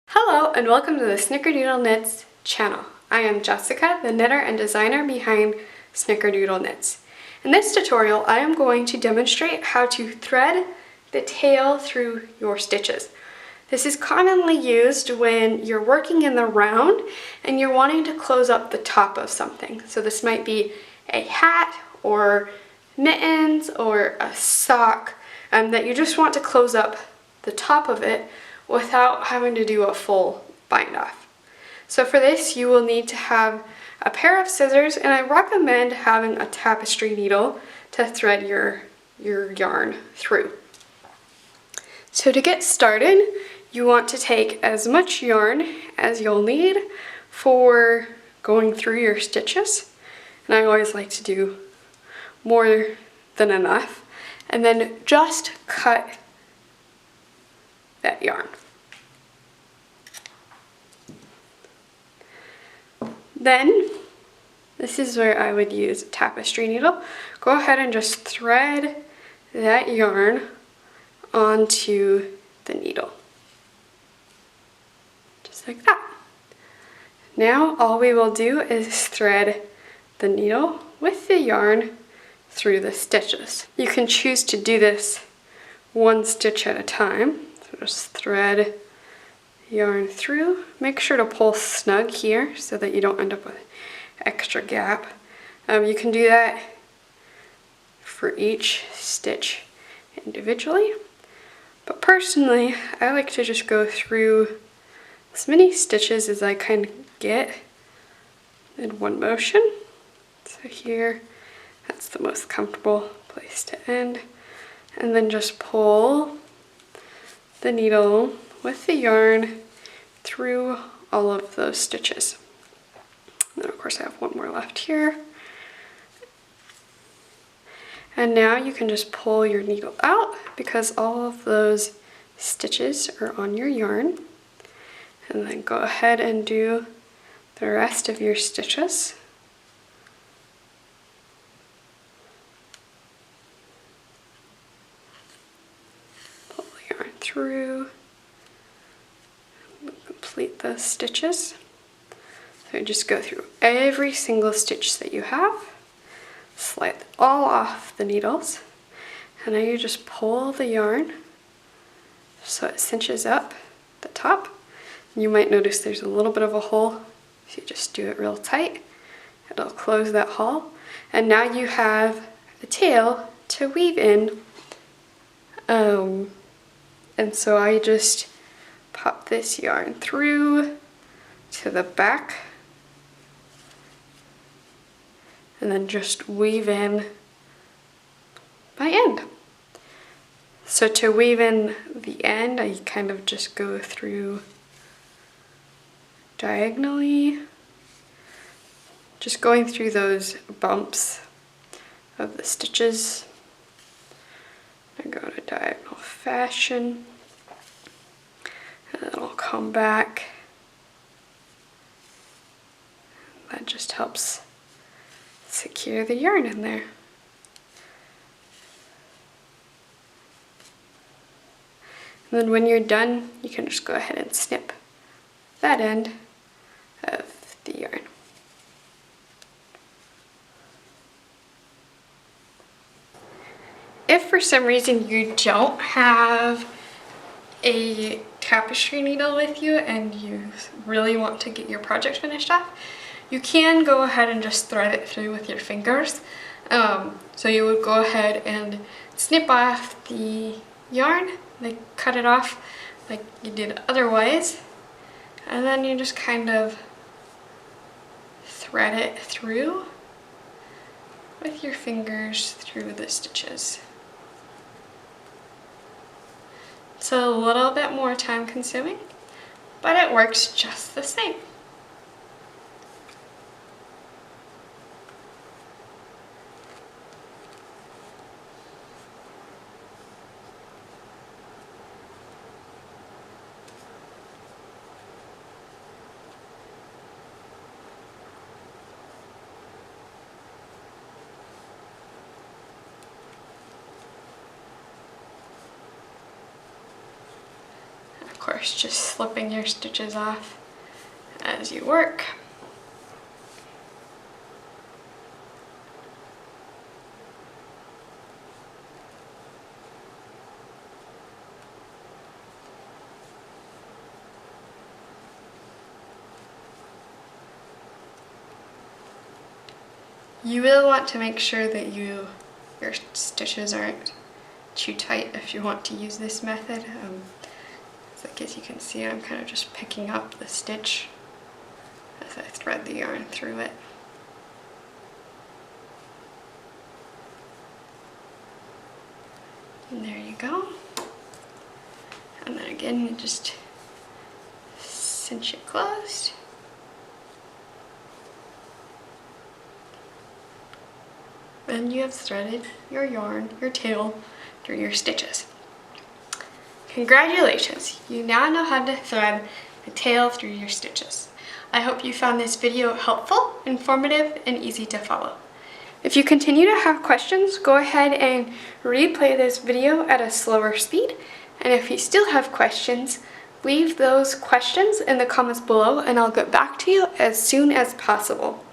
Hello and welcome to the Snickerdoodle Knits channel. I am Jessica, the knitter and designer behind Snickerdoodle Knits. In this tutorial, I am going to demonstrate how to thread the tail through your stitches. This is commonly used when you're working in the round and you're wanting to close up the top of something. So this might be a hat or mittens or a sock that you just want to close up the top of it without having to do a full bind off. So for this you will need to have a pair of scissors, and I recommend having a tapestry needle to thread your yarn through. So to get started, you want to take as much yarn as you'll need for going through your stitches, and I always like to do more than enough, and then just cut that yarn. Then, this is where I would use a tapestry needle. Go ahead and just thread that yarn onto the needle. Just like that. Now all we will do is thread the needle with the yarn through the stitches. You can choose to do this one stitch at a time. So just thread yarn through. Make sure to pull snug here so that you don't end up with extra gap. You can do that for each stitch individually, but personally I like to just go through as many stitches as I can get in one motion. So here, that's the most comfortable place to end, and then just pull the needle with the yarn through all of those stitches. And then of course I have one more left here. And now you can just pull your needle out because all of those stitches are on your yarn. And then go ahead and do the rest of your stitches. Pull the yarn through. Complete those stitches. So just go through every single stitch that you have, slide it all off the needles, and now you just pull the yarn so it cinches up the top. You might notice there's a little bit of a hole. If you just do it real tight, it'll close that hole. And now you have the tail to weave in. And so I just pop this yarn through to the back and then just weave in my end. So to weave in the end, I kind of just go through diagonally, just going through those bumps of the stitches. I go in a diagonal fashion. And then I'll come back. That just helps secure the yarn in there. And then when you're done, you can just go ahead and snip that end of the yarn. If for some reason you don't have a tapestry needle with you and you really want to get your project finished off, you can go ahead and just thread it through with your fingers. So you would go ahead and snip off the yarn, like cut it off like you did otherwise, and then you just kind of thread it through with your fingers through the stitches. It's a little bit more time consuming, but it works just the same. course, just slipping your stitches off as you work. You will want to make sure that your stitches aren't too tight if you want to use this method. Like as you can see, I'm kind of just picking up the stitch as I thread the yarn through it. And there you go. And then again, you just cinch it closed. And you have threaded your yarn, your tail, through your stitches. Congratulations! You now know how to thread the tail through your stitches. I hope you found this video helpful, informative, and easy to follow. If you continue to have questions, go ahead and replay this video at a slower speed. And if you still have questions, leave those questions in the comments below and I'll get back to you as soon as possible.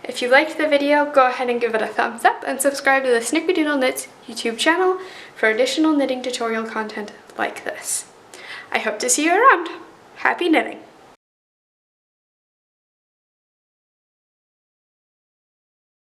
If you liked the video, go ahead and give it a thumbs up and subscribe to the Snickerdoodle Knits YouTube channel for additional knitting tutorial content like this. I hope to see you around. Happy knitting!